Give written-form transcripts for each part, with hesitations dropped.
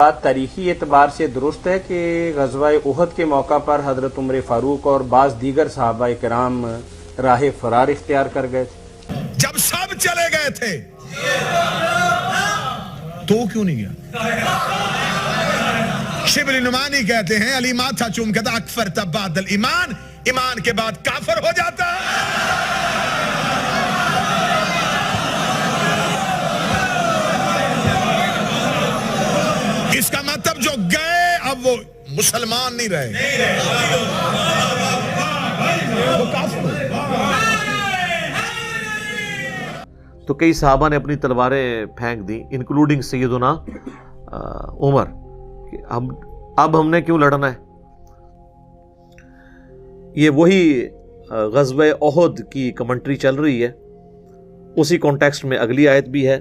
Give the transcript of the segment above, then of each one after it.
بات تاریخی اعتبار سے درست ہے کہ غزوہ احد کے موقع پر حضرت عمر فاروق اور بعض دیگر صحابہ کرام راہ فرار اختیار کر گئے تھے؟ جب سب چلے گئے تھے تو کیوں نہیں گیا؟ شبلی نعمانی کہتے ہیں علی ماتھا چوم کہتا اکفر تب بعد الایمان، ایمان کے بعد کافر ہو جاتا۔ اس کا مطلب جو گئے اب وہ مسلمان نہیں رہے، وہ کافر ہو۔ تو کئی صحابہ نے اپنی تلواریں پھینک دی، انکلوڈنگ سیدنا عمر، کہ اب ہم نے کیوں لڑنا ہے۔ یہ وہی غزوہ احد کی کمنٹری چل رہی ہے، اسی کانٹیکسٹ میں اگلی آیت بھی ہے،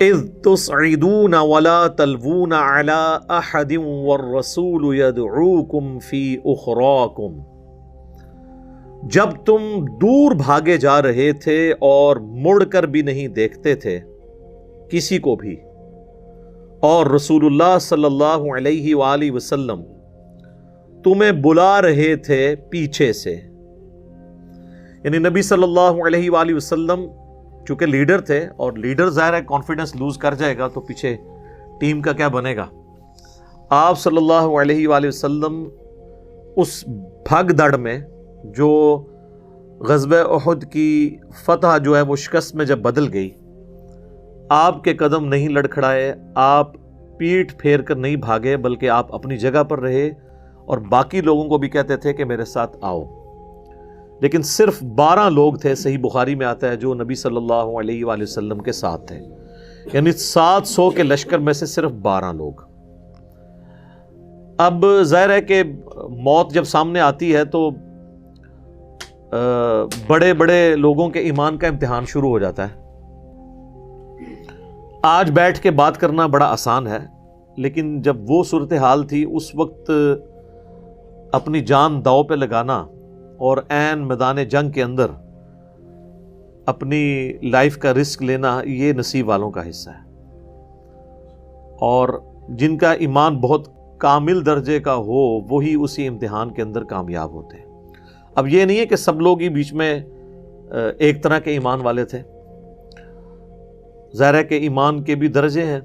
اذ تصعدون ولا تلوون على احد والرسول يدعوكم في اخراكم، جب تم دور بھاگے جا رہے تھے اور مڑ کر بھی نہیں دیکھتے تھے کسی کو بھی، اور رسول اللہ صلی اللہ علیہ وآلہ وسلم تمہیں بلا رہے تھے پیچھے سے، یعنی نبی صلی اللہ علیہ وآلہ وسلم چونکہ لیڈر تھے، اور لیڈر ظاہر ہے کانفیڈنس لوز کر جائے گا تو پیچھے ٹیم کا کیا بنے گا۔ آپ صلی اللہ علیہ وآلہ وسلم اس بھگ دڑ میں جو غزوہ احد کی فتح جو ہے وہ شکست میں جب بدل گئی، آپ کے قدم نہیں لڑکھڑائے، آپ پیٹھ پھیر کر نہیں بھاگے، بلکہ آپ اپنی جگہ پر رہے اور باقی لوگوں کو بھی کہتے تھے کہ میرے ساتھ آؤ۔ لیکن صرف 12 لوگ تھے، صحیح بخاری میں آتا ہے، جو نبی صلی اللہ علیہ وآلہ وسلم کے ساتھ تھے، یعنی 700 کے لشکر میں سے صرف 12 لوگ۔ اب ظاہر ہے کہ موت جب سامنے آتی ہے تو بڑے بڑے لوگوں کے ایمان کا امتحان شروع ہو جاتا ہے۔ آج بیٹھ کے بات کرنا بڑا آسان ہے، لیکن جب وہ صورتحال تھی اس وقت اپنی جان داؤ پہ لگانا اور عین میدان جنگ کے اندر اپنی لائف کا رسک لینا، یہ نصیب والوں کا حصہ ہے، اور جن کا ایمان بہت کامل درجے کا ہو وہی اسی امتحان کے اندر کامیاب ہوتے ہیں۔ اب یہ نہیں ہے کہ سب لوگ ہی بیچ میں ایک طرح کے ایمان والے تھے، ظاہر ہے کہ ایمان کے بھی درجے ہیں،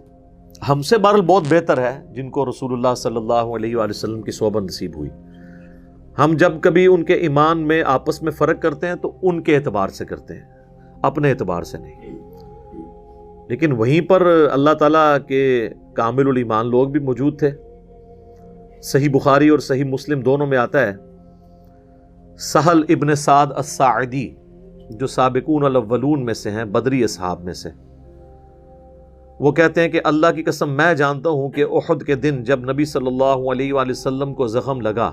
ہم سے بہرحال بہت بہتر ہے جن کو رسول اللہ صلی اللہ علیہ وآلہ وسلم کی صحبت نصیب ہوئی۔ ہم جب کبھی ان کے ایمان میں آپس میں فرق کرتے ہیں تو ان کے اعتبار سے کرتے ہیں، اپنے اعتبار سے نہیں۔ لیکن وہیں پر اللہ تعالیٰ کے کامل الایمان لوگ بھی موجود تھے۔ صحیح بخاری اور صحیح مسلم دونوں میں آتا ہے، سہل ابن سعد الساعدی جو سابقون الاولون میں سے ہیں، بدری اصحاب میں سے، وہ کہتے ہیں کہ اللہ کی قسم میں جانتا ہوں کہ احد کے دن جب نبی صلی اللہ علیہ وآلہ وسلم کو زخم لگا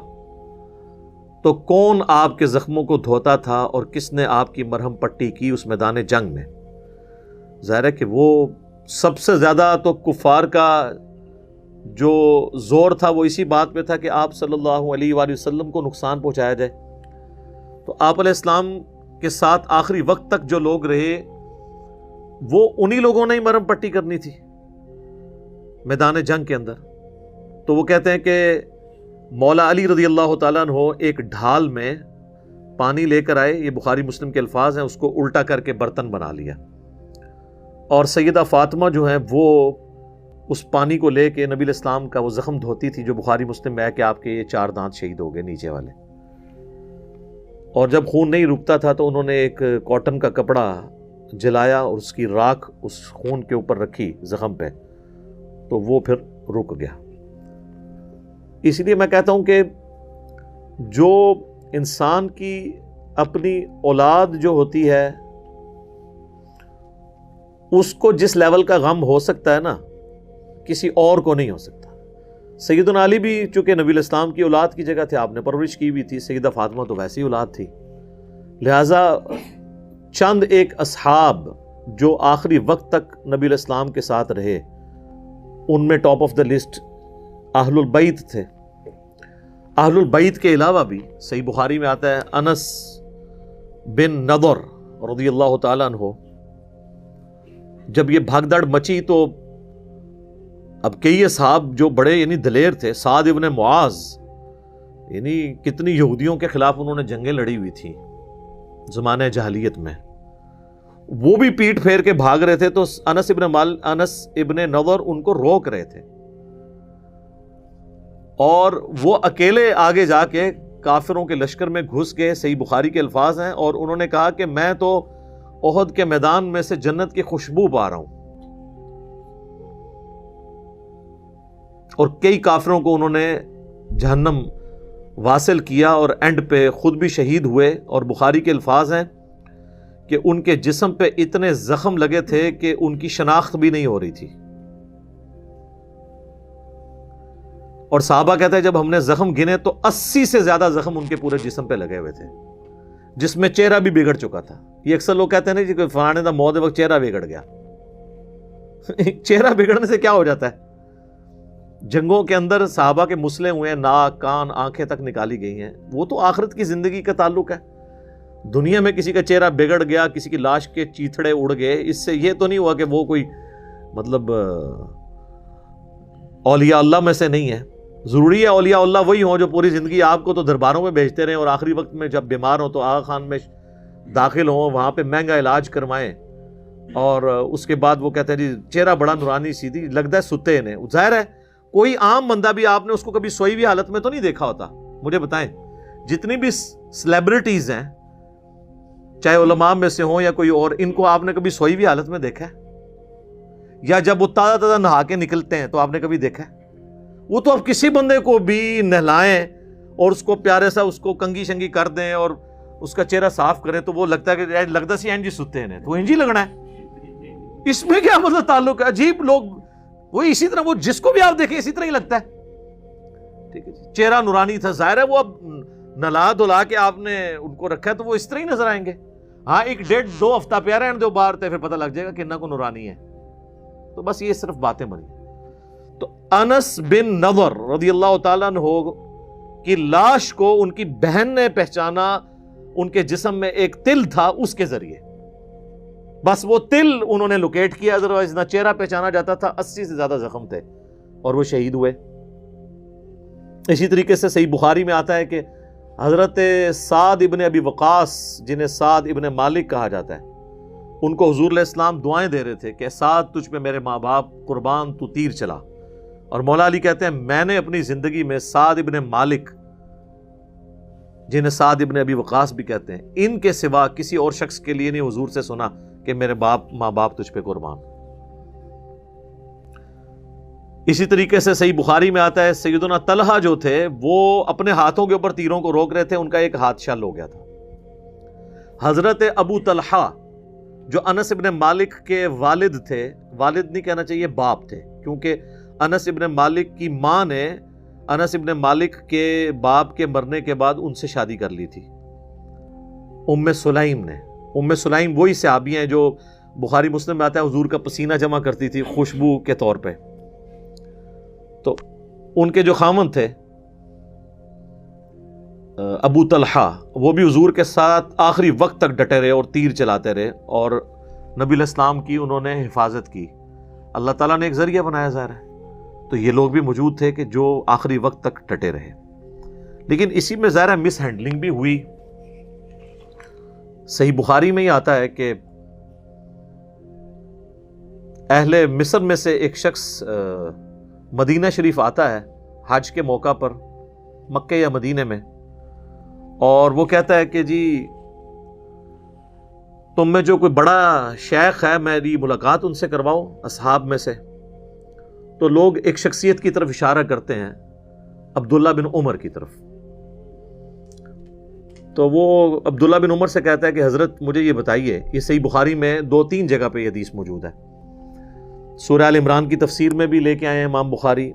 تو کون آپ کے زخموں کو دھوتا تھا اور کس نے آپ کی مرہم پٹی کی اس میدان جنگ میں۔ ظاہر ہے کہ وہ سب سے زیادہ تو کفار کا جو زور تھا وہ اسی بات پہ تھا کہ آپ صلی اللہ علیہ وآلہ وسلم کو نقصان پہنچایا جائے، تو آپ علیہ السلام کے ساتھ آخری وقت تک جو لوگ رہے وہ انہی لوگوں نے ہی مرہم پٹی کرنی تھی میدان جنگ کے اندر۔ تو وہ کہتے ہیں کہ مولا علی رضی اللہ تعالیٰ عنہ ایک ڈھال میں پانی لے کر آئے، یہ بخاری مسلم کے الفاظ ہیں، اس کو الٹا کر کے برتن بنا لیا، اور سیدہ فاطمہ جو ہیں وہ اس پانی کو لے کے نبی علیہ السلام کا وہ زخم دھوتی تھی، جو بخاری مسلم میں ہے کہ آپ کے یہ 4 دانت شہید ہو گئے نیچے والے، اور جب خون نہیں رکتا تھا تو انہوں نے ایک کاٹن کا کپڑا جلایا اور اس کی راکھ اس خون کے اوپر رکھی زخم پہ، تو وہ پھر رک گیا۔ اس لیے میں کہتا ہوں کہ جو انسان کی اپنی اولاد جو ہوتی ہے اس کو جس لیول کا غم ہو سکتا ہے نا، کسی اور کو نہیں ہو سکتا۔ سیدنا علی بھی چونکہ نبی علیہ السلام کی اولاد کی جگہ تھے، آپ نے پرورش کی بھی تھی، سیدہ فاطمہ تو ویسی اولاد تھی، لہٰذا چند ایک اصحاب جو آخری وقت تک نبی علیہ السلام کے ساتھ رہے، ان میں ٹاپ آف دا لسٹ اہل البیت تھے۔ اہل البیت کے علاوہ بھی صحیح بخاری میں آتا ہے، انس بن نضر رضی اللہ تعالیٰ عنہ، جب یہ بھگدڑ مچی تو اب کئی اصحاب جو بڑے یعنی دلیر تھے، سعد ابن معاذ، یعنی کتنی یہودیوں کے خلاف انہوں نے جنگیں لڑی ہوئی تھیں زمانہ جاہلیت میں، وہ بھی پیٹ پھیر کے بھاگ رہے تھے، تو انس ابن نضر ان کو روک رہے تھے، اور وہ اکیلے آگے جا کے کافروں کے لشکر میں گھس گئے. صحیح بخاری کے الفاظ ہیں، اور انہوں نے کہا کہ میں تو احد کے میدان میں سے جنت کی خوشبو پا رہا ہوں. اور کئی کافروں کو انہوں نے جہنم واصل کیا، اور اینڈ پہ خود بھی شہید ہوئے. اور بخاری کے الفاظ ہیں کہ ان کے جسم پہ اتنے زخم لگے تھے کہ ان کی شناخت بھی نہیں ہو رہی تھی. اور صحابہ کہتے ہیں جب ہم نے زخم گنے تو 80 سے زیادہ زخم ان کے پورے جسم پہ لگے ہوئے تھے، جس میں چہرہ بھی بگڑ چکا تھا. یہ اکثر لوگ کہتے ہیں نا کہ فلانے دا موت وقت چہرہ بگڑ گیا. چہرہ بگڑنے سے کیا ہو جاتا ہے؟ جنگوں کے اندر صحابہ کے مسلے ہوئے ہیں، ناک، کان، آنکھیں تک نکالی گئی ہیں. وہ تو آخرت کی زندگی کا تعلق ہے. دنیا میں کسی کا چہرہ بگڑ گیا، کسی کی لاش کے چیتھڑے اڑ گئے، اس سے یہ تو نہیں ہوا کہ وہ کوئی مطلب اولیاء اللہ میں سے نہیں ہے. ضروری ہے اولیاء اللہ وہی ہوں جو پوری زندگی آپ کو تو درباروں میں بھیجتے رہیں، اور آخری وقت میں جب بیمار ہوں تو آغا خان میں داخل ہوں، وہاں پہ مہنگا علاج کروائیں، اور اس کے بعد وہ کہتے ہیں جی چہرہ بڑا نورانی سیدھی لگتا ہے ستے نے. ظاہر ہے کوئی عام بندہ بھی آپ نے اس کو کبھی سوئی ہوئی حالت میں تو نہیں دیکھا ہوتا. مجھے بتائیں جتنی بھی سیلیبریٹیز ہیں، چاہے علماء میں سے ہوں یا کوئی اور، ان کو آپ نے کبھی سوئی ہوئی حالت میں دیکھا ہے؟ یا جب وہ تازہ تازہ نہا کے نکلتے ہیں تو آپ نے کبھی دیکھا ہے؟ وہ تو اب کسی بندے کو بھی نہلائیں اور اس کو پیارے سا اس کو کنگھی شنگی کر دیں اور اس کا چہرہ صاف کریں تو وہ لگتا ہے کہ لگتا سی انجی ستے ہیں، تو انجی لگنا ہے. اس میں کیا مطلب تعلق ہے؟ عجیب لوگ. وہ اسی طرح وہ جس کو بھی آپ دیکھیں اسی طرح ہی لگتا ہے. ٹھیک ہے جی، چہرہ نورانی تھا. ظاہر ہے وہ اب نلا دھلا کے آپ نے ان کو رکھا ہے تو وہ اس طرح ہی نظر آئیں گے. ہاں 1-1.5-2 ہفتہ پیارے ہیں دو بار تے پھر پتہ لگ جائے گا کہ انہاں کو نورانی ہے. تو بس یہ صرف باتیں بنی. تو انس بن نضر رضی اللہ تعالیٰ عنہ کی لاش کو ان کی بہن نے پہچانا، ان کے جسم میں ایک تل تھا اس کے ذریعے. بس وہ تل انہوں نے لوکیٹ کیا، ادروائز نہ چہرہ پہچانا جاتا تھا. 80 سے زیادہ زخم تھے اور وہ شہید ہوئے. اسی طریقے سے صحیح بخاری میں آتا ہے کہ حضرت سعد ابن ابی وقاص، جنہیں سعد ابن مالک کہا جاتا ہے، ان کو حضور علیہ السلام دعائیں دے رہے تھے کہ سعد تجھ پہ میرے ماں باپ قربان، تو تیر چلا. اور مولا علی کہتے ہیں میں نے اپنی زندگی میں سعد ابن مالک، جنہیں سعد ابن ابی وقاص بھی کہتے ہیں، ان کے سوا کسی اور شخص کے لیے نہیں حضور سے سنا کہ میرے ماں باپ تجھ پہ قربان. اسی طریقے سے صحیح بخاری میں آتا ہے سیدنا طلحہ جو تھے وہ اپنے ہاتھوں کے اوپر تیروں کو روک رہے تھے، ان کا ایک ہاتھ شل ہو گیا تھا. حضرت ابو طلحہ جو انس ابن مالک کے والد تھے، والد نہیں کہنا چاہیے باپ تھے، کیونکہ انس ابن مالک کی ماں نے انس ابن مالک کے باپ کے مرنے کے بعد ان سے شادی کر لی تھی، ام سلیم نے. ام سلیم وہی صحابی ہیں جو بخاری مسلم میں آتا ہے حضور کا پسینہ جمع کرتی تھی خوشبو کے طور پہ. تو ان کے جو خامن تھے ابو طلحہ، وہ بھی حضور کے ساتھ آخری وقت تک ڈٹے رہے اور تیر چلاتے رہے، اور نبی علیہ السلام کی انہوں نے حفاظت کی. اللہ تعالیٰ نے ایک ذریعہ بنایا ظاہر ہے. تو یہ لوگ بھی موجود تھے کہ جو آخری وقت تک ڈٹے رہے. لیکن اسی میں ظاہر ہے مس ہینڈلنگ بھی ہوئی. صحیح بخاری میں ہی آتا ہے کہ اہل مصر میں سے ایک شخص مدینہ شریف آتا ہے حج کے موقع پر، مکہ یا مدینے میں، اور وہ کہتا ہے کہ جی تم میں جو کوئی بڑا شیخ ہے میری ملاقات ان سے کرواؤ اصحاب میں سے. تو لوگ ایک شخصیت کی طرف اشارہ کرتے ہیں، عبداللہ بن عمر کی طرف. تو وہ عبداللہ بن عمر سے کہتا ہے کہ حضرت مجھے یہ بتائیے، یہ صحیح بخاری میں 2-3 جگہ پہ یہ حدیث موجود ہے. سورہ آل عمران کی تفسیر میں بھی لے کے آئے ہیں امام بخاری،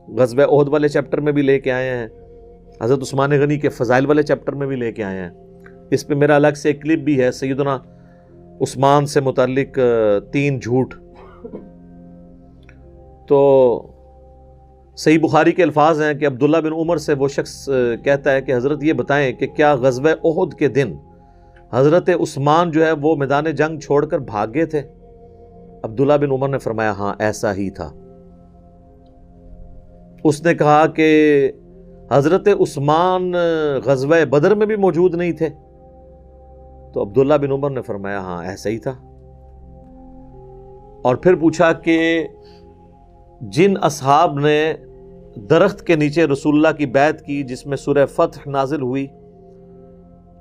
غزوہ احد والے چیپٹر میں بھی لے کے آئے ہیں، حضرت عثمان غنی کے فضائل والے چیپٹر میں بھی لے کے آئے ہیں. اس پہ میرا الگ سے ایک کلپ بھی ہے سیدنا عثمان سے متعلق 3 جھوٹ. تو صحیح بخاری کے الفاظ ہیں کہ عبداللہ بن عمر سے وہ شخص کہتا ہے کہ حضرت یہ بتائیں کہ کیا غزوہ احد کے دن حضرت عثمان جو ہے وہ میدان جنگ چھوڑ کر بھاگ گئے تھے؟ عبداللہ بن عمر نے فرمایا ہاں ایسا ہی تھا. اس نے کہا کہ حضرت عثمان غزوہ بدر میں بھی موجود نہیں تھے؟ تو عبداللہ بن عمر نے فرمایا ہاں ایسا ہی تھا. اور پھر پوچھا کہ جن اصحاب نے درخت کے نیچے رسول اللہ کی بیعت کی جس میں سورہ فتح نازل ہوئی،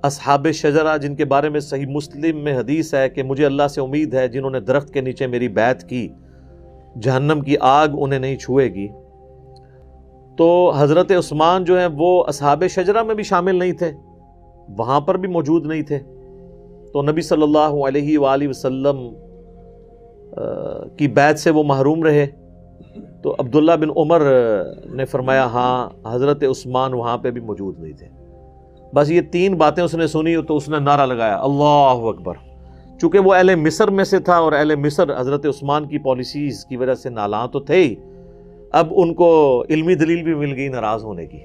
اصحاب شجرہ جن کے بارے میں صحیح مسلم میں حدیث ہے کہ مجھے اللہ سے امید ہے جنہوں نے درخت کے نیچے میری بیعت کی جہنم کی آگ انہیں نہیں چھوئے گی، تو حضرت عثمان جو ہیں وہ اصحاب شجرہ میں بھی شامل نہیں تھے، وہاں پر بھی موجود نہیں تھے. تو نبی صلی اللہ علیہ وآلہ وسلم کی بیعت سے وہ محروم رہے. تو عبداللہ بن عمر نے فرمایا ہاں حضرت عثمان وہاں پہ بھی موجود نہیں تھے. بس یہ 3 باتیں اس نے سنی تو اس نے نعرہ لگایا اللہ اکبر. چونکہ وہ اہل مصر میں سے تھا اور اہل مصر حضرت عثمان کی پالیسیز کی وجہ سے نالاں تو تھے ہی، اب ان کو علمی دلیل بھی مل گئی ناراض ہونے کی.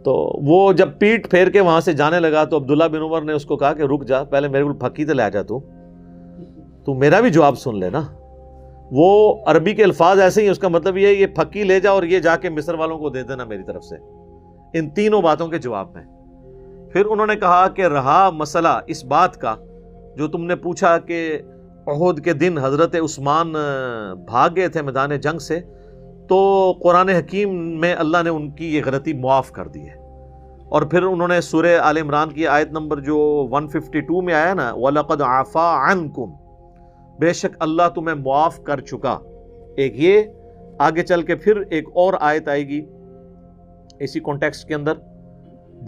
تو وہ جب پیٹ پھیر کے وہاں سے جانے لگا تو عبداللہ بن عمر نے اس کو کہا کہ رک جا، پہلے میرے کو پھکی تو لے جا، تو میرا بھی جواب سن لے نا. وہ عربی کے الفاظ ایسے ہی ہیں، اس کا مطلب یہ ہے یہ پھکی لے جا اور یہ جا کے مصر والوں کو دے دینا میری طرف سے، ان 3 باتوں کے جواب میں. پھر انہوں نے کہا کہ رہا مسئلہ اس بات کا جو تم نے پوچھا کہ احد کے دن حضرت عثمان بھاگ گئے تھے میدان جنگ سے، تو قرآن حکیم میں اللہ نے ان کی یہ غلطی معاف کر دی ہے. اور پھر انہوں نے سورہ آل عمران کی آیت نمبر جو 152 میں آیا نا وَلَقَدْ عَفَا عَنْكُمْ، بے شک اللہ تمہیں معاف کر چکا. ایک یہ آگے چل کے پھر ایک اور آیت آئے گی اسی کانٹیکسٹ کے اندر،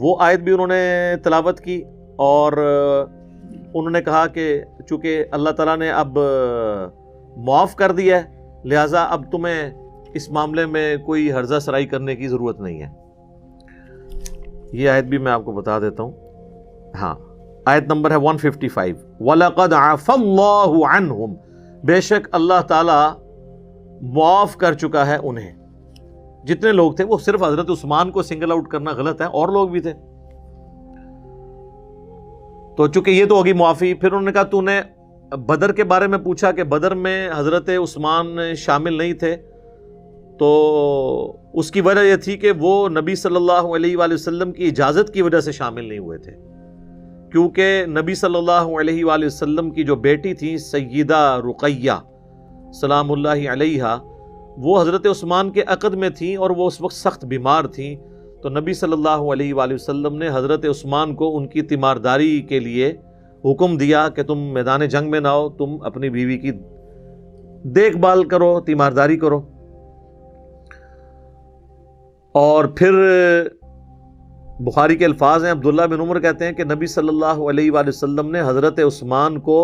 وہ آیت بھی انہوں نے تلاوت کی اور انہوں نے کہا کہ چونکہ اللہ تعالیٰ نے اب معاف کر دیا ہے لہٰذا اب تمہیں اس معاملے میں کوئی ہرزہ سرائی کرنے کی ضرورت نہیں ہے. یہ آیت بھی میں آپ کو بتا دیتا ہوں. ہاں آیت نمبر ہے 155 وَلَقَدْ عَفَا اللَّهُ عَنْهُمْ، بے شک اللہ تعالیٰ معاف کر چکا ہے انہیں. جتنے لوگ تھے وہ صرف حضرت عثمان کو سنگل آؤٹ کرنا غلط ہے، اور لوگ بھی تھے. تو چونکہ یہ تو ہوگی معافی. پھر انہوں نے کہا تو نے بدر کے بارے میں پوچھا کہ بدر میں حضرت عثمان شامل نہیں تھے، تو اس کی وجہ یہ تھی کہ وہ نبی صلی اللہ علیہ وآلہ وسلم کی اجازت کی وجہ سے شامل نہیں ہوئے تھے، کیونکہ نبی صلی اللہ علیہ وآلہ وسلم کی جو بیٹی تھی سیدہ رقیہ سلام اللہ علیہا، وہ حضرت عثمان کے عقد میں تھیں اور وہ اس وقت سخت بیمار تھیں. تو نبی صلی اللہ علیہ وآلہ وسلم نے حضرت عثمان کو ان کی تیمارداری کے لیے حکم دیا کہ تم میدان جنگ میں نہ ہو، تم اپنی بیوی کی دیکھ بھال کرو، تیمارداری کرو. اور پھر بخاری کے الفاظ ہیں، عبداللہ بن عمر کہتے ہیں کہ نبی صلی اللہ علیہ وآلہ وسلم نے حضرت عثمان کو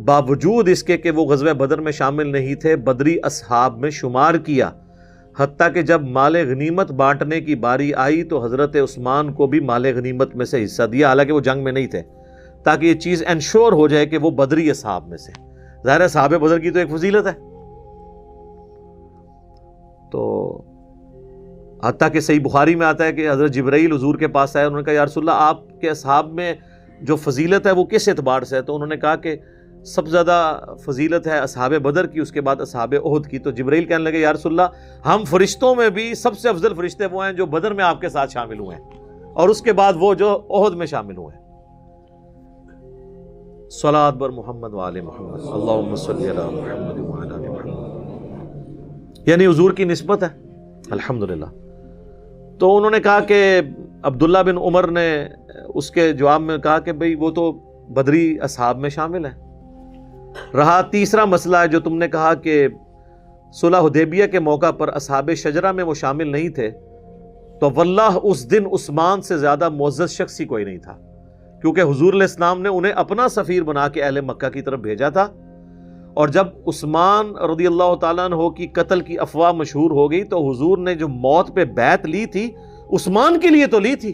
باوجود اس کے کہ وہ غزوہ بدر میں شامل نہیں تھے بدری اصحاب میں شمار کیا، حتیٰ کہ جب مال غنیمت بانٹنے کی باری آئی تو حضرت عثمان کو بھی مال غنیمت میں سے حصہ دیا، حالانکہ وہ جنگ میں نہیں تھے، تاکہ یہ چیز انشور ہو جائے کہ وہ بدری اصحاب میں سے. ظاہر ہے صحابہ بدر کی تو ایک فضیلت ہے. تو حتیٰ کہ صحیح بخاری میں آتا ہے کہ حضرت جبرائیل حضور کے پاس آئے، انہوں نے کہا یا رسول اللہ آپ کے اصحاب میں جو فضیلت ہے وہ کس اعتبار سے ہے؟ تو انہوں نے کہا کہ سب زیادہ فضیلت ہے اصحاب بدر کی، اس کے بعد اصحاب احد کی. تو جبرائیل کہنے لگے یا رسول اللہ ہم فرشتوں میں بھی سب سے افضل فرشتے وہ ہیں جو بدر میں آپ کے ساتھ شامل ہوئے ہیں، اور اس کے بعد وہ جو احد میں شامل ہوئے ہیں. صلاۃ بر محمد وآل محمد اللہم صلی علی محمد وعلی آل محمد، یعنی حضور کی نسبت ہے الحمدللہ. تو انہوں نے کہا کہ عبداللہ بن عمر نے اس کے جواب میں کہا کہ بھئی وہ تو بدری اصحاب میں شامل ہیں. رہا تیسرا مسئلہ ہے جو تم نے کہا کہ صلح حدیبیہ کے موقع پر اصحاب شجرہ میں وہ شامل نہیں تھے، تو واللہ اس دن عثمان سے زیادہ معزز شخص ہی کوئی نہیں تھا، کیونکہ حضور علیہ السلام نے انہیں اپنا سفیر بنا کے اہل مکہ کی طرف بھیجا تھا. اور جب عثمان رضی اللہ تعالیٰ عنہ کی قتل کی افواہ مشہور ہو گئی تو حضور نے جو موت پہ بیعت لی تھی عثمان کے لیے تو لی تھی،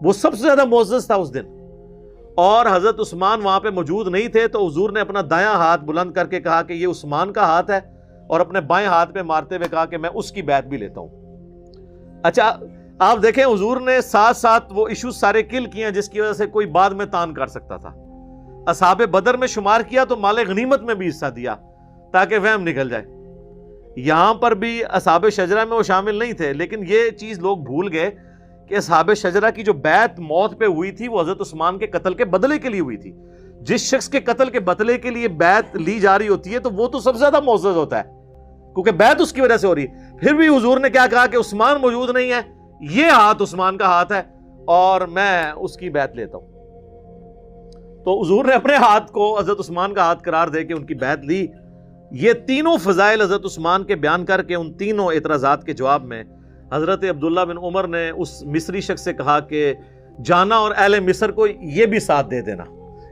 وہ سب سے زیادہ معزز تھا اس دن، اور حضرت عثمان وہاں پہ موجود نہیں تھے. تو حضور نے اپنا دایاں ہاتھ بلند کر کے کہا کہ یہ عثمان کا ہاتھ ہے، اور اپنے بائیں ہاتھ پہ مارتے ہوئے کہا کہ میں اس کی بیعت بھی لیتا ہوں. اچھا آپ دیکھیں حضور نے ساتھ ساتھ وہ ایشوز سارے کل کیے ہیں جس کی وجہ سے کوئی بعد میں تان کر سکتا تھا. اصحاب بدر میں شمار کیا تو مال غنیمت میں بھی حصہ دیا تاکہ وہم نکل جائے. یہاں پر بھی اصحاب شجرہ میں وہ شامل نہیں تھے، لیکن یہ چیز لوگ بھول گئے کہ اصحاب شجرہ کی جو بیعت موت پہ ہوئی تھی وہ حضرت عثمان کے قتل کے بدلے کے لیے ہوئی تھی. جس شخص کے قتل کے بدلے کے لیے بیعت لی جا رہی ہوتی ہے تو وہ تو سب سے زیادہ معزز ہوتا ہے، کیونکہ بیعت اس کی وجہ سے ہو رہی ہے. پھر بھی حضور نے کیا کہا کہ عثمان موجود نہیں ہے، یہ ہاتھ عثمان کا ہاتھ ہے اور میں اس کی بیعت لیتا ہوں. تو حضور نے اپنے ہاتھ کو حضرت عثمان کا ہاتھ قرار دے کے ان کی بیعت لی. یہ تینوں فضائل حضرت عثمان کے بیان کر کے ان تینوں اعتراضات کے جواب میں حضرت عبداللہ بن عمر نے اس مصری شخص سے کہا کہ جانا اور اہل مصر کو یہ بھی ساتھ دے دینا،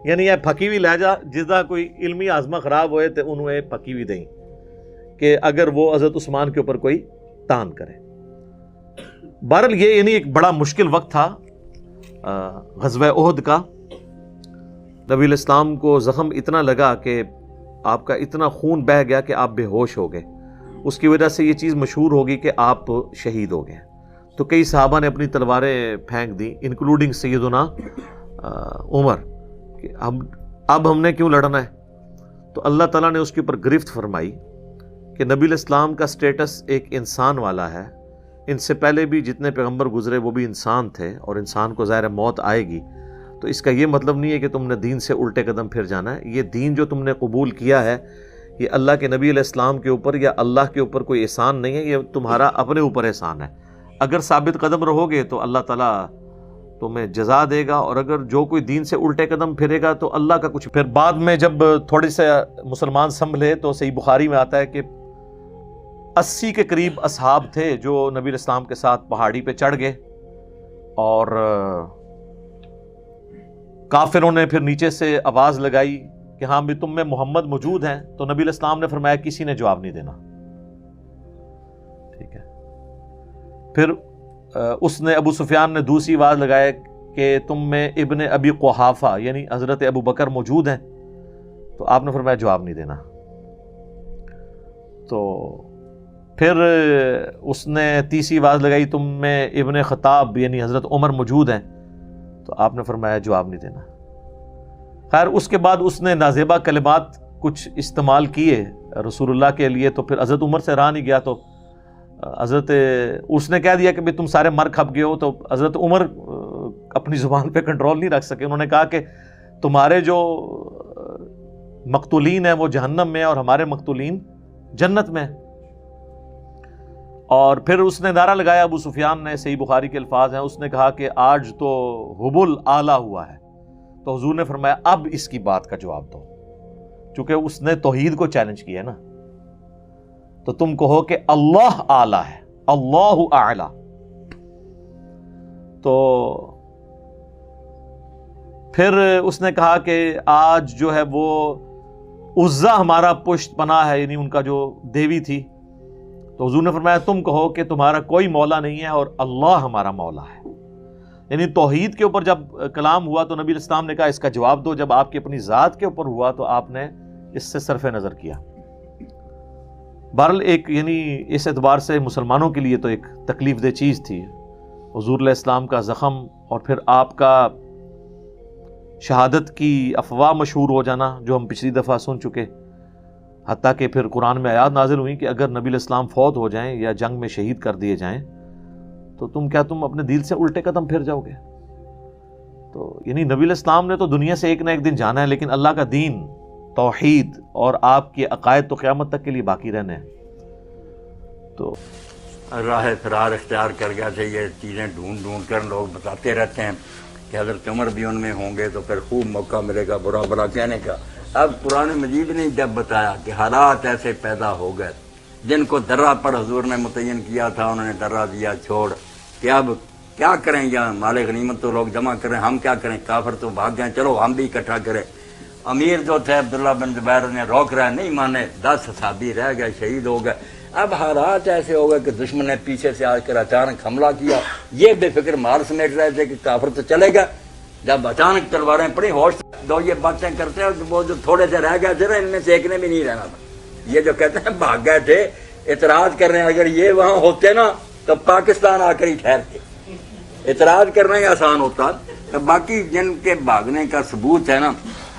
یعنی یہ پھکی ہوئی لہجہ جدا کوئی علمی آزما خراب ہوئے تو انہوں پھکی ہوئی دیں کہ اگر وہ حضرت عثمان کے اوپر کوئی تان کرے. بہرحال یہ یعنی ایک بڑا مشکل وقت تھا غزوہ احد کا. نبی الاسلام کو زخم اتنا لگا کہ آپ کا اتنا خون بہہ گیا کہ آپ بے ہوش ہو گئے. اس کی وجہ سے یہ چیز مشہور ہوگی کہ آپ شہید ہو گئے. تو کئی صحابہ نے اپنی تلواریں پھینک دی انکلوڈنگ سیدنا عمر کہ اب ہم نے کیوں لڑنا ہے. تو اللہ تعالیٰ نے اس کے اوپر گرفت فرمائی کہ نبی الاسلام کا سٹیٹس ایک انسان والا ہے. ان سے پہلے بھی جتنے پیغمبر گزرے وہ بھی انسان تھے اور انسان کو ظاہر موت آئے گی. تو اس کا یہ مطلب نہیں ہے کہ تم نے دین سے الٹے قدم پھر جانا ہے. یہ دین جو تم نے قبول کیا ہے یہ اللہ کے نبی علیہ السلام کے اوپر یا اللہ کے اوپر کوئی احسان نہیں ہے، یہ تمہارا اپنے اوپر احسان ہے. اگر ثابت قدم رہو گے تو اللہ تعالیٰ تمہیں جزا دے گا، اور اگر جو کوئی دین سے الٹے قدم پھرے گا تو اللہ کا کچھ. پھر بعد میں جب تھوڑے سے مسلمان سنبھلے تو صحیح بخاری میں آتا ہے کہ 80 کے قریب اصحاب تھے جو نبی علیہ السلام کے ساتھ پہاڑی پہ چڑھ گئے، اور کافروں نے پھر نیچے سے آواز لگائی کہ ہاں بھی تم میں محمد موجود ہیں. تو نبی علیہ السلام نے فرمایا کسی نے جواب نہیں دینا. ٹھیک ہے. پھر اس نے ابو سفیان نے دوسری آواز لگایا کہ تم میں ابن ابی قحافہ یعنی حضرت ابو بکر موجود ہیں. تو آپ نے فرمایا جواب نہیں دینا. تو پھر اس نے تیسری آواز لگائی تم میں ابن خطاب یعنی حضرت عمر موجود ہیں. تو آپ نے فرمایا جواب نہیں دینا. خیر اس کے بعد اس نے نازیبہ کلمات کچھ استعمال کیے رسول اللہ کے لیے. تو پھر حضرت عمر سے رہا نہیں گیا، تو حضرت اس نے کہہ دیا کہ تم سارے مر کھپ گئے ہو. تو حضرت عمر اپنی زبان پہ کنٹرول نہیں رکھ سکے. انہوں نے کہا کہ تمہارے جو مقتولین ہیں وہ جہنم میں اور ہمارے مقتولین جنت میں. اور پھر اس نے نعرہ لگایا ابو سفیان نے، صحیح بخاری کے الفاظ ہیں، اس نے کہا کہ آج تو حبل اعلیٰ ہوا ہے. تو حضور نے فرمایا اب اس کی بات کا جواب دو، چونکہ اس نے توحید کو چیلنج کیا ہے نا. تو تم کہو کہ اللہ اعلیٰ ہے، اللہ اعلیٰ. تو پھر اس نے کہا کہ آج جو ہے وہ عزا ہمارا پشت پناہ ہے، یعنی ان کا جو دیوی تھی. تو حضور نے فرمایا تم کہو کہ تمہارا کوئی مولا نہیں ہے اور اللہ ہمارا مولا ہے. یعنی توحید کے اوپر جب کلام ہوا تو نبی الاسلام نے کہا اس کا جواب دو. جب آپ کی اپنی ذات کے اوپر ہوا تو آپ نے اس سے صرف نظر کیا. بہرحال ایک یعنی اس اعتبار سے مسلمانوں کے لیے تو ایک تکلیف دہ چیز تھی حضور علیہ السلام کا زخم، اور پھر آپ کا شہادت کی افواہ مشہور ہو جانا جو ہم پچھلی دفعہ سن چکے. حتیٰ کہ پھر قرآن میں آیات نازل ہوئی کہ اگر نبی علیہ السلام فوت ہو جائیں یا جنگ میں شہید کر دیے جائیں تو تم اپنے دل سے الٹے قدم پھر جاؤ گے. تو یعنی نبی علیہ السلام نے تو دنیا سے ایک نہ ایک دن جانا ہے، لیکن اللہ کا دین، توحید اور آپ کے عقائد تو قیامت تک کے لیے باقی رہنے ہیں. تو راہ فرار اختیار کر گیا تھے. یہ چیزیں ڈھونڈ کر لوگ بتاتے رہتے ہیں کہ حضرت عمر بھی ان میں ہوں گے تو پھر خوب موقع ملے گا برا برا کہنے کا. اب قرآن مجید نے جب بتایا کہ حالات ایسے پیدا ہو گئے، جن کو درہ پر حضور نے متعین کیا تھا انہوں نے درہ دیا چھوڑ کہ اب کیا کریں، یا مال غنیمت تو لوگ جمع کریں، ہم کیا کریں، کافر تو بھاگ گئے، چلو ہم بھی اکٹھا کریں. امیر جو تھے عبداللہ بن زبیر نے روک رہے نہیں مانے، 10 صحابی رہ گئے، شہید ہو گئے. اب حالات ایسے ہو گئے کہ دشمن نے پیچھے سے آ کر اچانک حملہ کیا. یہ بے فکر مال سمیٹ رہے تھے کہ کافر تو چلے گا. جب اچانک تلواریں پڑی، ہوش دو یہ باتیں کرتے ہیں، وہ جو تھوڑے سے رہ گئے تھے نا ان میں سے ایک نے بھی نہیں رہنا تھا. یہ جو کہتے ہیں بھاگ گئے تھے، اعتراض کر رہے ہیں، اگر یہ وہاں ہوتے نا تو پاکستان آ کر ہی ٹھہرتے. اعتراض کرنا ہی آسان ہوتا. باقی جن کے بھاگنے کا ثبوت ہے نا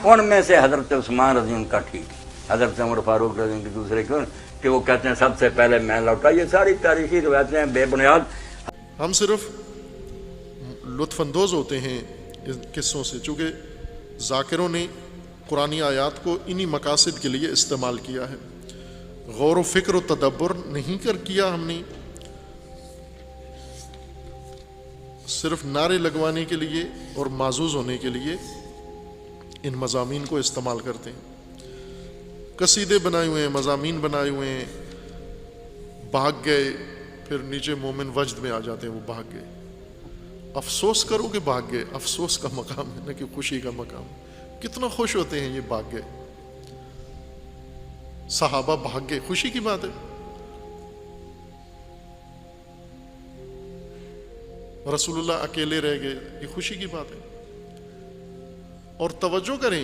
ان میں سے حضرت عثمان رضی ان کا ٹھیک، حضرت عمر فاروق رضی ان کے دوسرے کیوں کہ وہ کہتے ہیں سب سے پہلے میں لوٹا. یہ ساری تاریخی روایتیں ہیں بے بنیاد. ہم صرف لطف اندوز ہوتے ہیں ان قصوں سے، چونکہ ذاکروں نے قرآنی آیات کو انہی مقاصد کے لیے استعمال کیا ہے. غور و فکر و تدبر نہیں کیا ہم نے، صرف نعرے لگوانے کے لیے اور معزوز ہونے کے لیے ان مضامین کو استعمال کرتے ہیں. قصیدے بنائے ہوئے ہیں، مضامین بنائے ہوئے ہیں، بھاگ گئے، پھر نیچے مومن وجد میں آ جاتے ہیں وہ بھاگ گئے. افسوس کرو کہ بھاگ گئے، افسوس کا مقام ہے نہ کہ خوشی کا مقام. کتنا خوش ہوتے ہیں یہ بھاگ گئے. صحابہ بھاگ گئے، خوشی کی بات ہے. رسول اللہ اکیلے رہ گئے، یہ خوشی کی بات ہے. اور توجہ کریں،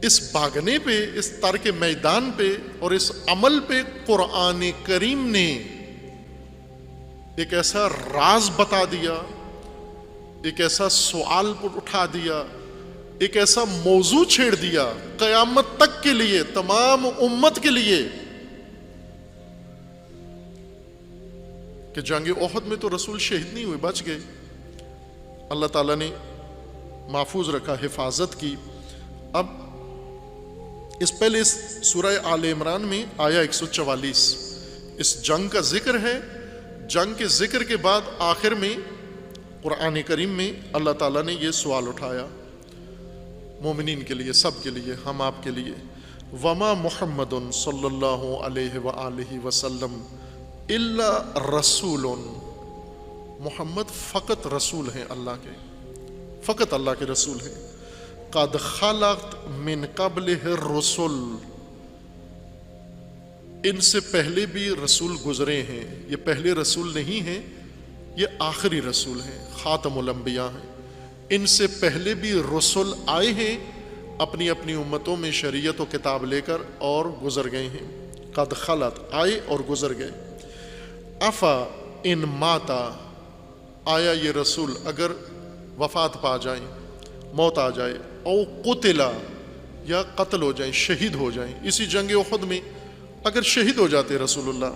اس بھاگنے پہ، اس ترک میدان پہ اور اس عمل پہ قرآن کریم نے ایک ایسا راز بتا دیا، ایک ایسا سوال اٹھا دیا، ایک ایسا موضوع چھیڑ دیا قیامت تک کے لیے، تمام امت کے لیے، کہ جنگ احد میں تو رسول شہید نہیں ہوئے، بچ گئے. اللہ تعالیٰ نے محفوظ رکھا، حفاظت کی. اب اس پہلے اس سورہ آل عمران میں آیا 144 اس جنگ کا ذکر ہے. جنگ کے ذکر کے بعد آخر میں قرآن کریم میں اللہ تعالیٰ نے یہ سوال اٹھایا مومنین کے لیے، سب کے لیے، ہم آپ کے لیے. وما محمد صلی اللہ علیہ وآلہ وسلم الا رسول، محمد فقط رسول ہیں اللہ کے، فقط اللہ کے رسول ہیں. قد خلت من قبلہ الرسل، ان سے پہلے بھی رسول گزرے ہیں. یہ پہلے رسول نہیں ہیں، یہ آخری رسول ہیں، خاتم الانبیاء ہیں. ان سے پہلے بھی رسول آئے ہیں اپنی اپنی امتوں میں شریعت و کتاب لے کر، اور گزر گئے ہیں. قد خلت، آئے اور گزر گئے. افا ان ماتا، آیا یہ رسول اگر وفات پا جائیں، موت آ جائے، او قتلا، یا قتل ہو جائیں، شہید ہو جائیں. اسی جنگ احد میں اگر شہید ہو جاتے رسول اللہ،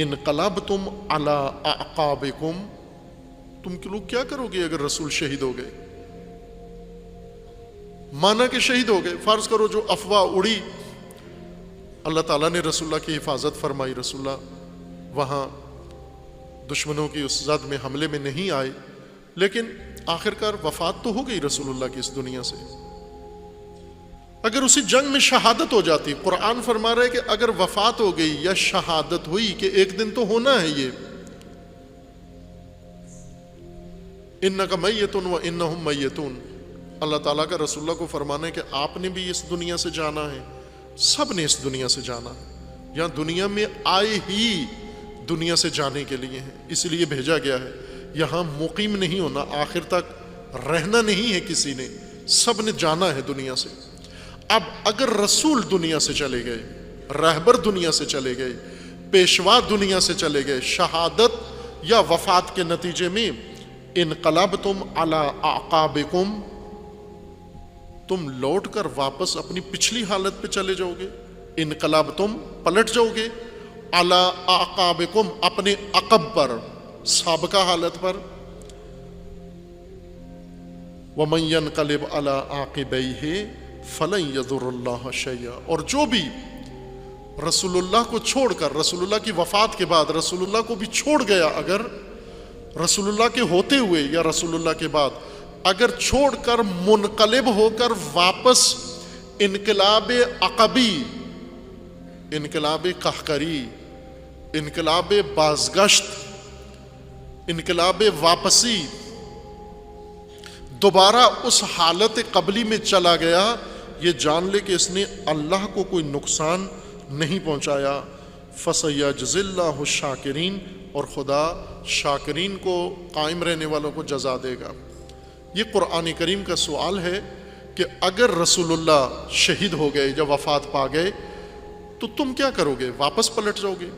انقلبتم علی اعقابکم، تم لوگ کیا کرو گے اگر رسول شہید ہو گئے؟ مانا کہ شہید ہو گئے. فرض کرو جو افواہ اڑی، اللہ تعالیٰ نے رسول اللہ کی حفاظت فرمائی، رسول اللہ وہاں دشمنوں کی اس زد میں حملے میں نہیں آئے، لیکن آخرکار وفات تو ہو گئی رسول اللہ کی اس دنیا سے. اگر اسی جنگ میں شہادت ہو جاتی، قرآن فرما رہا ہے کہ اگر وفات ہو گئی یا شہادت ہوئی، کہ ایک دن تو ہونا ہے یہ، انک میت و انہم میتون، اللہ تعالیٰ کا رسول اللہ کو فرمانا ہے کہ آپ نے بھی اس دنیا سے جانا ہے، سب نے اس دنیا سے جانا ہے. یہاں دنیا میں آئے ہی دنیا سے جانے کے لیے ہیں، اس لیے بھیجا گیا ہے. یہاں مقیم نہیں ہونا، آخر تک رہنا نہیں ہے کسی نے، سب نے جانا ہے دنیا سے. اب اگر رسول دنیا سے چلے گئے، رہبر دنیا سے چلے گئے، پیشوا دنیا سے چلے گئے، شہادت یا وفات کے نتیجے میں انقلبتم علی اعقابکم، تم لوٹ کر واپس اپنی پچھلی حالت پہ چلے جاؤ گے. انقلبتم، پلٹ جاؤ گے، علی اعقابکم، اپنے عقب پر، سابقہ حالت پر. ومن ينقلب علی عاقبیہ فلن یضر اللہ شیئا، اور جو بھی رسول اللہ کو چھوڑ کر، رسول اللہ کی وفات کے بعد رسول اللہ کو بھی چھوڑ گیا، اگر رسول اللہ کے ہوتے ہوئے یا رسول اللہ کے بعد اگر چھوڑ کر منقلب ہو کر واپس انقلاب عقبی، انقلاب قہقری، انقلاب بازگشت، انقلاب واپسی، دوبارہ اس حالت قبلی میں چلا گیا، یہ جان لے کہ اس نے اللہ کو کوئی نقصان نہیں پہنچایا. فَسَيَجْزِ اللَّهُ الشَّاكِرِينَ، اور خدا شاکرین کو، قائم رہنے والوں کو جزا دے گا. یہ قرآن کریم کا سوال ہے کہ اگر رسول اللہ شہید ہو گئے یا وفات پا گئے تو تم کیا کرو گے؟ واپس پلٹ جاؤ گے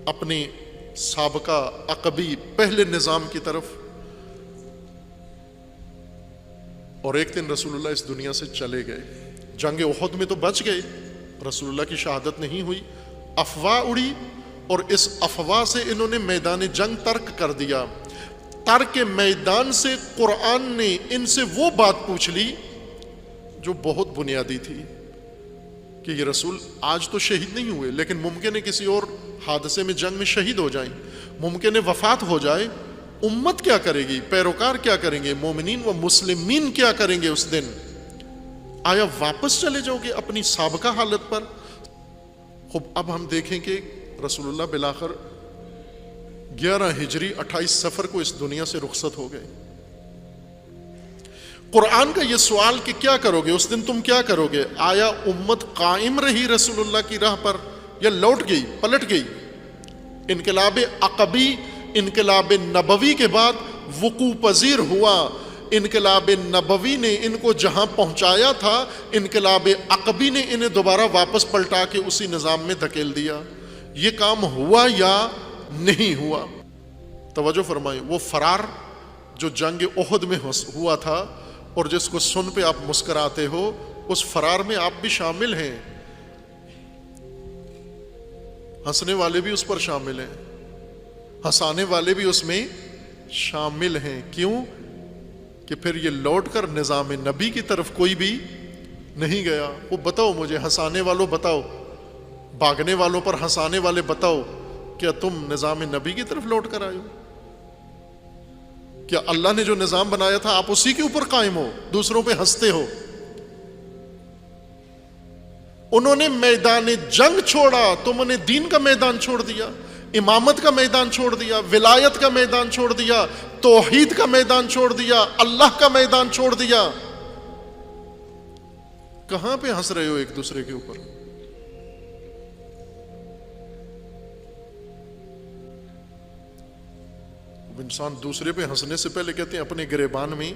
اپنے سابقہ عقبی پہلے نظام کی طرف؟ اور ایک دن رسول اللہ اس دنیا سے چلے گئے. جنگ احد میں تو بچ گئے، رسول اللہ کی شہادت نہیں ہوئی، افواہ اڑی، اور اس افواہ سے انہوں نے میدان جنگ ترک کر دیا۔ ترک میدان سے قرآن نے ان سے وہ بات پوچھ لی جو بہت بنیادی تھی کہ یہ رسول آج تو شہید نہیں ہوئے، لیکن ممکن ہے کسی اور حادثے میں جنگ میں شہید ہو جائیں، ممکن ہے وفات ہو جائے، امت کیا کرے گی، پیروکار کیا کریں گے، مومنین و مسلمین کیا کریں گے اس دن؟ آیا واپس چلے جاؤ گے اپنی سابقہ حالت پر؟ خوب اب ہم دیکھیں کہ رسول اللہ بالآخر 11 ہجری 28 صفر کو اس دنیا سے رخصت ہو گئے۔ قرآن کا یہ سوال کہ کیا کرو گے اس دن، تم کیا کرو گے؟ آیا امت قائم رہی رسول اللہ کی راہ پر یا لوٹ گئی، پلٹ گئی؟ انقلاب عقبی انقلاب نبوی کے بعد وقوع پذیر ہوا۔ انقلاب نبوی نے ان کو جہاں پہنچایا تھا، انقلاب عقبی نے انہیں دوبارہ واپس پلٹا کے اسی نظام میں دھکیل دیا۔ یہ کام ہوا یا نہیں ہوا؟ توجہ فرمائیں، وہ فرار جو جنگ احد میں ہوا تھا اور جس کو سن پہ آپ مسکراتے ہو، اس فرار میں آپ بھی شامل ہیں، ہنسنے والے بھی اس پر شامل ہیں، ہنسانے والے بھی اس میں شامل ہیں۔ کیوں؟ کہ پھر یہ لوٹ کر نظام نبی کی طرف کوئی بھی نہیں گیا۔ وہ بتاؤ مجھے، ہنسانے والوں بتاؤ، بھاگنے والوں پر ہنسانے والے بتاؤ، کیا تم نظام نبی کی طرف لوٹ کر آئے ہو؟ کیا اللہ نے جو نظام بنایا تھا آپ اسی کے اوپر قائم ہو، دوسروں پہ ہنستے ہو؟ انہوں نے میدان جنگ چھوڑا، تم نے دین کا میدان چھوڑ دیا، امامت کا میدان چھوڑ دیا، ولایت کا میدان چھوڑ دیا، توحید کا میدان چھوڑ دیا، اللہ کا میدان چھوڑ دیا۔ کہاں پہ ہنس رہے ہو ایک دوسرے کے اوپر؟ انسان دوسرے پہ ہنسنے سے پہلے کہتے ہیں اپنے گریبان میں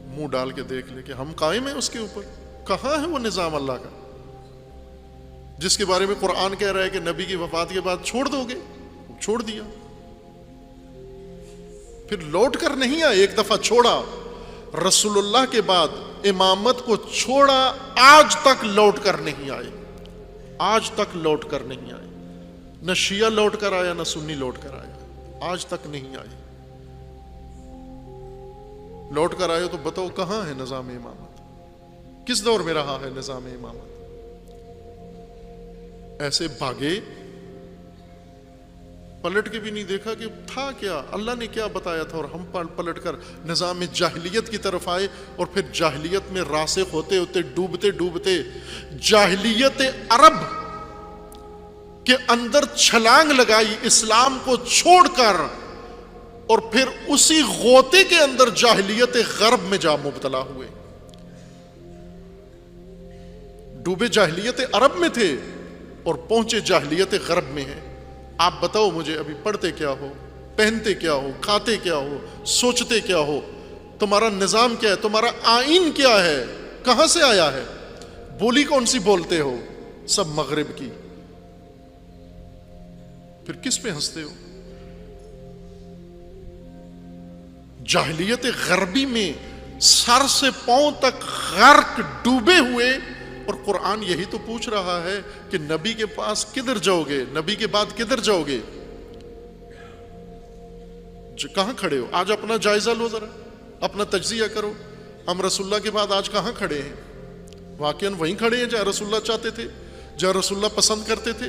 منہ ڈال کے دیکھ لے کہ ہم قائم ہیں اس کے اوپر۔ کہاں ہے وہ نظام اللہ کا جس کے بارے میں قرآن کہہ رہا ہے کہ نبی کی وفات کے بعد چھوڑ دو گے؟ چھوڑ دیا، پھر لوٹ کر نہیں آئے، ایک دفعہ چھوڑا، رسول اللہ کے بعد امامت کو چھوڑا، آج تک لوٹ کر نہیں آئے، آج تک لوٹ کر نہیں آئے۔ نہ شیعہ لوٹ کر آیا، نہ سنی لوٹ کر آیا، آج تک نہیں آئے۔ لوٹ کر آئے تو بتاؤ کہاں ہے نظام امامت؟ کس دور میں رہا ہے نظام امامت؟ ایسے بھاگے، پلٹ کے بھی نہیں دیکھا کہ تھا کیا، اللہ نے کیا بتایا تھا، اور ہم پلٹ کر نظام جاہلیت کی طرف آئے، اور پھر جاہلیت میں راسخ ہوتے ہوتے ڈوبتے ڈوبتے جاہلیت عرب کے اندر چھلانگ لگائی اسلام کو چھوڑ کر، اور پھر اسی غوطے کے اندر جاہلیت غرب میں جا مبتلا ہوئے۔ ڈوبے جاہلیت عرب میں تھے اور پہنچے جاہلیت غرب میں ہیں۔ آپ بتاؤ مجھے، ابھی پڑھتے کیا ہو، پہنتے کیا ہو، کھاتے کیا ہو، سوچتے کیا ہو، تمہارا نظام کیا ہے، تمہارا آئین کیا ہے، کہاں سے آیا ہے، بولی کون سی بولتے ہو؟ سب مغرب کی۔ پھر کس پہ ہنستے ہو؟ جاہلیت غربی میں سر سے پاؤں تک غرق ڈوبے ہوئے، اور قرآن یہی تو پوچھ رہا ہے کہ نبی کے پاس کدھر جاؤ گے، نبی کے بعد کدھر جاؤ گے؟ کہاں کھڑے ہو؟ آج اپنا جائزہ لو، ذرا اپنا تجزیہ کرو، ہم رسول اللہ کے بعد آج کہاں کھڑے ہیں؟ واقعاً وہیں کھڑے ہیں جہاں رسول اللہ چاہتے تھے، جہاں رسول اللہ پسند کرتے تھے؟